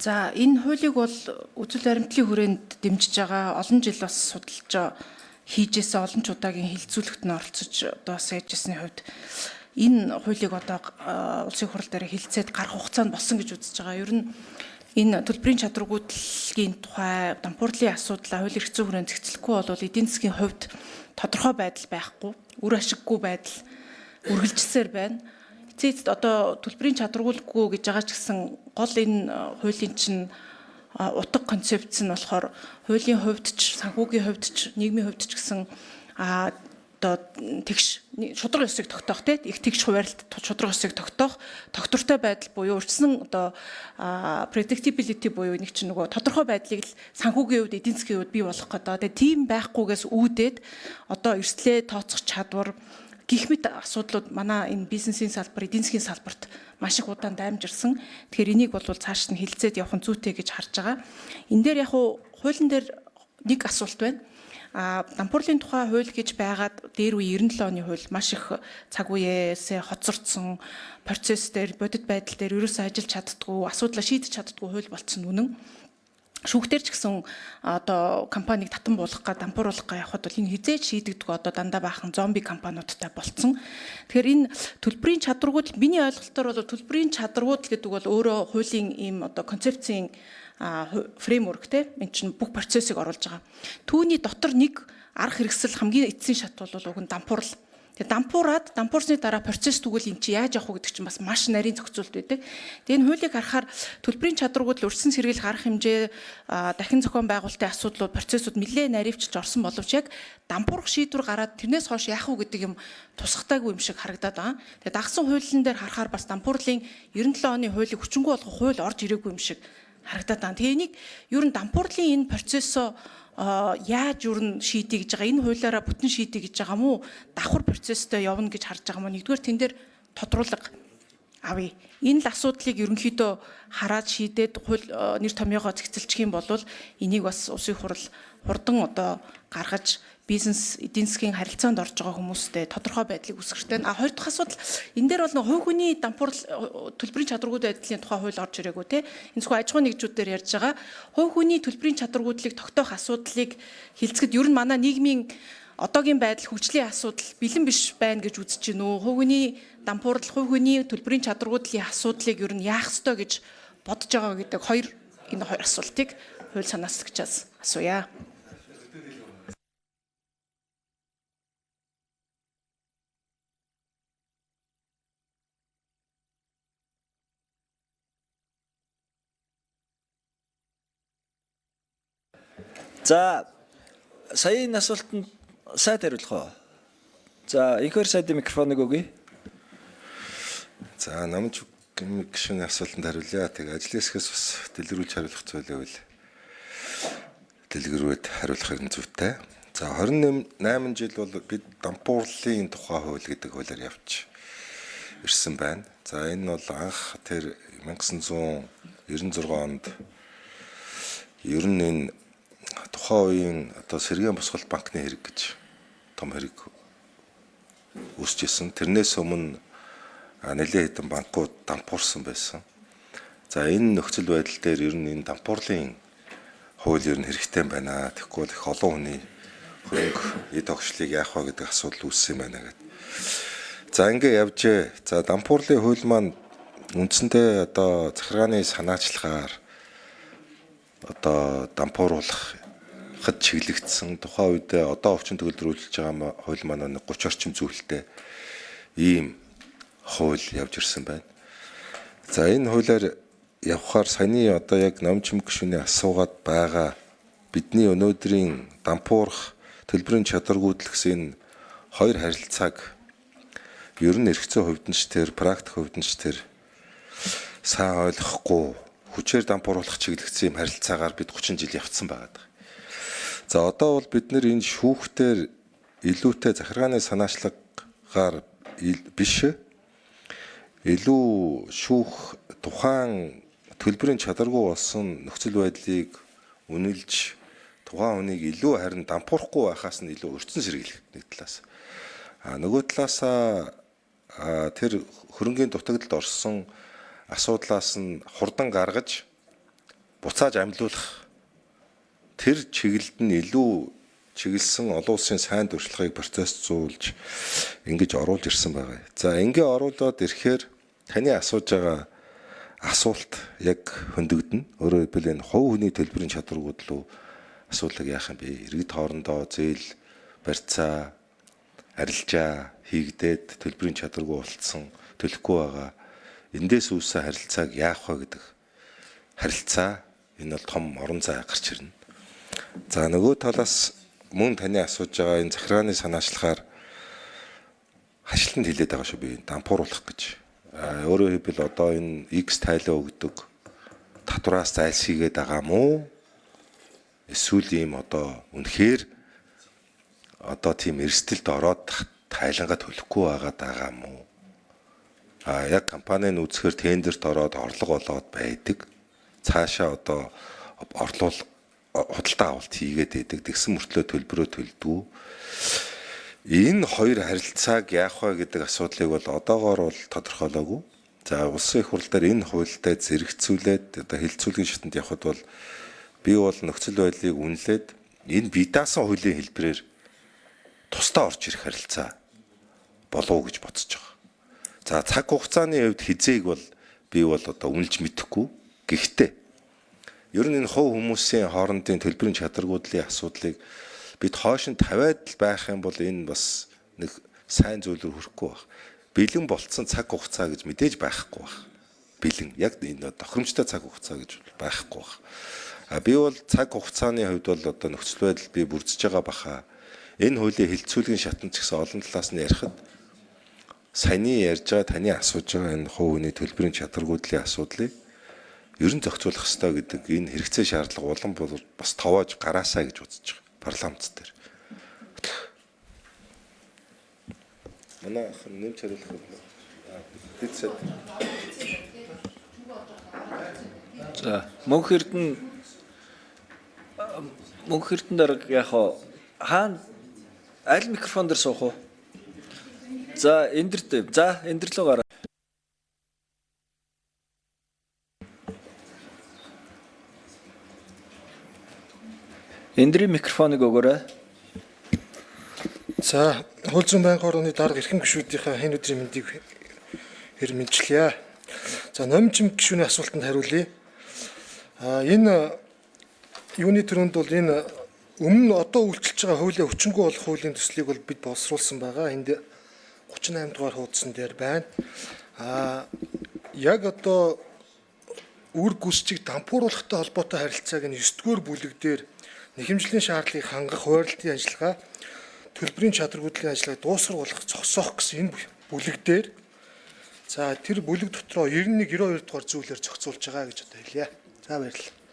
За энэ хуулийг бол үзэл баримтлалын хүрээнд дэмжиж байгаа олон жил бас судалж хийжсэн олон ч удаагийн хилцүүлэгт нь оролцож одоо сайжсны хувьд энэ хуулийг одоо улсын хурал дээр хилцээд гарах хугацаанд болсон гэж үзэж байгаа. Ер нь энэ төлбөрийн чадваргүйтлэгийн тухай дампуурлын асуудлаа хуулийн эрх зүйн хүрээнд зохицлохгүй бол эдийн засгийн хувьд тодорхой байдал байхгүй, үр ашиггүй байдал үргэлжилсээр байна. Эцэст одоо төлбөрийн чадваргүйгүй гэж байгаа ч гэсэн гол энэ хуулийн чинь утга концепц нь болохоор хуулийн хувьд ч, санхүүгийн хувьд ч, нийгмийн хувьд ч гэсэн одоо тэгш шудраг ёсыг тогтоох тийм их тэгш хуваарлт шудраг ёсыг тогтоох тогтвортой байдал буюу урьдчилан одоо predictability буюу нэг чинь нөгөө тодорхой байдлыг л санхүүгийн хувьд эдийн засгийн хувьд бий болгох гэдэг. Тэгээ тийм байхгүйгээс үүдээд одоо эрсдлээ тооцох чадвар гэх мэт асуудлууд манай энэ бизнесийн салбар, эдийн засгийн салбарт маш их удаан даймжирсан. Тэгэхээр энийг бол цааш нь хилцээд явах нь зүйтэй гэж харж байгаа. Энэ дээр яг хуулийн дээр нэг асуулт байна. Дампуурлын тухай хууль гэж байгаад дээр үе 97 оны хууль маш их цаг үеэсээ хоцордсон процесс дээр бодит байдал дээр ерөөсөө ажиллаж чаддгүй, асуудлаа шийдэж чаддгүй хууль болцсон үнэн. Шүүхтэр ч гэсэн одоо компанийг татан буулгах га дампууруулах га явахад бол энэ хизээж шийдэгдэх одоо дандаа баахан зомби компаниудтай болцсон. Тэгэхээр энэ төлбөрийн чадваргүйтэл миний ойлголтоор бол төлбөрийн чадваргүйтэл гэдэг бол өөрөө хуулийн ийм одоо концепцийн фреймворк те энэ чинь бүх процессыг оруулж байгаа. Түүний дотор нэг арга хэрэгсэл хамгийн эцсийн шат бол уг нь дампуурл. Тэгээ дампуурсны дараа процесс тэгвэл эн чи яаж явах вэ гэдэг чинь бас маш нарийн зохицуулт байдаг. Тэгээ энэ хуулийг харахаар төлбөрийн чадваргүйд урьдчилан сэргийлэх арга хэмжээ, дахин зохион байгуулалтын асуудлууд, процессууд нэлээд наривчилж орсон боловч яг дампуурах шийдвэр гараад тэрнээс хойш яах вэ гэдэг юм тусгатаагүй юм шиг харагдаад байгаа. Тэгээ дагсан хуулийн дээр харахаар бас дампуурлын 97 оны хуулийг хүчингүй болгох хууль орж ирээгүй юм шиг харагдаад байгаа. Тэгээ энийг ер нь дампуурлын энэ процессоо яаж юу н шийдий гэж байгаа энэ хуулиараа бүтэн шийдий гэж байгаа мó давхар процесстэй явна гэж харж байгаа мó нэгдүгээр тэн дээр тодруулга авъя. Энэ л асуудлыг ерөнхийдөө хараад шийдээд хууль нэр томьёогоо зохицолчих юм бол энийг бас улсын хурал хурдан одоо гаргаж бизнес эдийн засгийн харилцаанд орж байгаа хүмүүстэй тодорхой байдлыг үсгэртэй. Хоёр дахь асуудал энэ дээр бол нэг хувь хүний дампуурл төлбөрийн чадваргүйтэй байдлын тухай хууль орж ирээгүй те. Энэ зөвхөн аж ахуйн нэгжүүд дээр ярьж байгаа. Хувь хүний төлбөрийн чадваргүйтлийг тогтоох асуудлыг хилцэхэд ер нь манай нийгмийн одоогийн байдал хөгжлийн асуудал бэлэн биш байна гэж үзэж байна уу? Хувь хүний дампуурл, хувь хүний төлбөрийн чадваргүйтлийн асуудлыг ер нь яах ёстой гэж бодож байгаа гэдэг энэ хоёр асуултыг хууль санааслагчаас асууя. За сая энэ асуултанд сайд хариулах уу? За инхээр сайдын микрофоныг өгье. За намж гişүн асуултанд хариулъя. Тэгээ ажлын хэсгээс бас дэлгэрүүлж хариулах зүйл байвал дэлгэрүүлээд хариулахыг нь зүйтэй. За 28 жил бол бид дампуурлын тухай хууль гэдэг хуулиар явж ирсэн байна. За энэ бол анх тэр 1996 онд ер нь энэ тухайн үеийн одоо сэргээн босголт банкны хэрэг гэж том хэрэг үүсчихсэн. Тэрнээс өмнө нэлээд хэдэн банкуд дампуурсан байсан. За энэ нөхцөл байдал дээр ер нь энэ дампуурлын хууль ер нь хэрэгтэй байна. Тэгэхгүй бол их олон хүний хөрөнгө эд огшлыг яах вэ гэдэг асуудал үүссэн юм байна гэдэг. За ингээ явжээ. За дампуурлын хууль маань үндсэндээ одоо захиргааны санаачлагаар одоо дампууруулах хэд чиглэгдсэн тухайн үедээ одоо өвчин төгөлдрүүлж байгаа хууль маань 30 орчим зүйлтэй ийм хууль явж ирсэн байна. За энэ хуулиар явхаар саяны одоо яг намжим гишүүний асуугаад байгаа бидний өнөөдрийн дампуурах төлбөрийн чадваргүйтэл гэсэн хоёр харилцааг ер нь эрх зүйн хувьд нь ч тэр практик хувьд нь ч тэр сайн ойлгохгүй хүчээр дампууруулах чиглэгдсэн юм харилцаагаар бид 30 жил явцсан байгаа. За одоо бол бид нэр энэ шүүхтэр илүүтэй захиргааны санаачлагаар биш илүү шүүх тухайн төлбөрийн чадваргүй болсон нөхцөл байдлыг үнэлж тухайн хүнийг илүү харин дампуурахгүй байхаас нь илүү урьдчилан сэргийлэх нэг талаас. Нөгөө талаасаа тэр хөрөнгийн дутагдалд орсон асуудлаас нь хурдан гаргаж буцааж амьлуулах тэр чиглэлд нь илүү чиглэсэн олон улсын сайн туршлагыг процессжуулж ингэж оруулж ирсэн байгаа. За ингэ оруулаад ирэхээр таны асууж байгаа асуулт яг хөндөгдөн. Өөрөөр хэлбэл энэ хувь хүний төлбөрийн чадварууд руу асуудлыг яах юм бэ? Иргэд хоорондоо зээл, барьцаа, арилжаа хийгдээд төлбөрийн чадваргүй болцсон, төлөхгүй байгаа. Эндээс үүссэн харилцааг яах вэ гэдэг харилцаа энэ бол том орон зай гарч ирнэ. За нөгөө талаас мөн таны асууж байгаа энэ захиргааны санаачлахаар хашланд хилээд байгаа шүү би дампууруулах гэж. Өөрөөр хэлбэл одоо энэ X тайлаа өгдөг татвараас зайлсхийгээд байгаа мó? Эсвэл ийм одоо үнэхээр одоо тийм эрсдэлд ороод тайлангаа төлөхгүй байгаа мó? Яг компанийн үзэхээр тендерт ороод орлого болоод байдаг. Цаашаа одоо худалдаа авалт хийгээд байдаг. Тэгсэн мөртлөө төлбөрөө төлдөг. Энэ хоёр харилцааг яах вэ гэдэг асуудлыг бол одоогоор бол тодорхойлоогүй. За улсын их хурл дээр энэ хуультай зэрэгцүүлээд одоо хилцүүлгийн шатанд явхад бол би бол нөхцөл байдлыг үнэлээд энэ бие даасан хуулийн хэлбэрээр тусдаа орж ирэх харилцаа болов уу гэж бодож байгаа. За цаг хугацааны хувьд хизээг бол би бол одоо үнэлж мэдэхгүй. Гэхдээ ер нь энэ хувь хүмүүсийн хоорондын төлбөрийн чадваргуудлын асуудлыг бид хойш нь тавиад байх юм бол энэ бас нэг сайн зүйл рүү хүрэхгүй байх. Бэлэн болцсон цаг хугацаа гэж мэдээж байхгүй байх. Бэлэн яг энэ тохиромжтой цаг хугацаа гэж байхгүй байх. Би бол цаг хугацааны хувьд бол одоо нөхцөл байдал би бүрдэж байгаа баха. Энэ хуулийн хилцүүлгийн шатанд ч гэсэн олон талаас нь ярихад саяны ярьж байгаа таны асууж байгаа энэ хувь хүний төлбөрийн чадваргуудлын асуудлыг ер нь зохицуулах ёстой гэдэг энэ хэрэгцээ шаардлага улам бас товоож гараасаа гэж үзэж байгаа парламент дээр. Манай нэмж хариулах юм. Хэцээ. За мөнх эрдэнэ дарга яг хаана аль микрофон дээр суух уу? За энэ дэр лөө гараа. Эндрийн микрофоныг өгөөрэй. За, хууль зүйн байнгын орны дарга эрхэм гишүүдийнхээ хэн өдрийн мэндийг мэдчилье. За, номжим гишүүний асуултанд хариулъя. Энэ юуны төрөнд бол энэ өмнө одоо үйлчилж байгаа хуулийн хүчингүй болох хуулийн төслийг бол бид боловсруулсан байгаа. Энд 38 дугаар хуудсан дээр байна. Яг одоо үр гүйцэтгэж дампууруулахтай холбоотой харилцааг нь 9 дугаар бүлэг дээр нэхэмжлийн шаардлагыг хангах хуваарлтын ажиллагаа, төлбөрийн чадваргуудлын ажиллагааг дуусгар болгох зогсоох гэсэн энэ бүлэг дээр за тэр бүлэг дотроо 91 92 дугаар зүйлээр зохицуулж байгаа гэж одоо хэлье. За баярлалаа.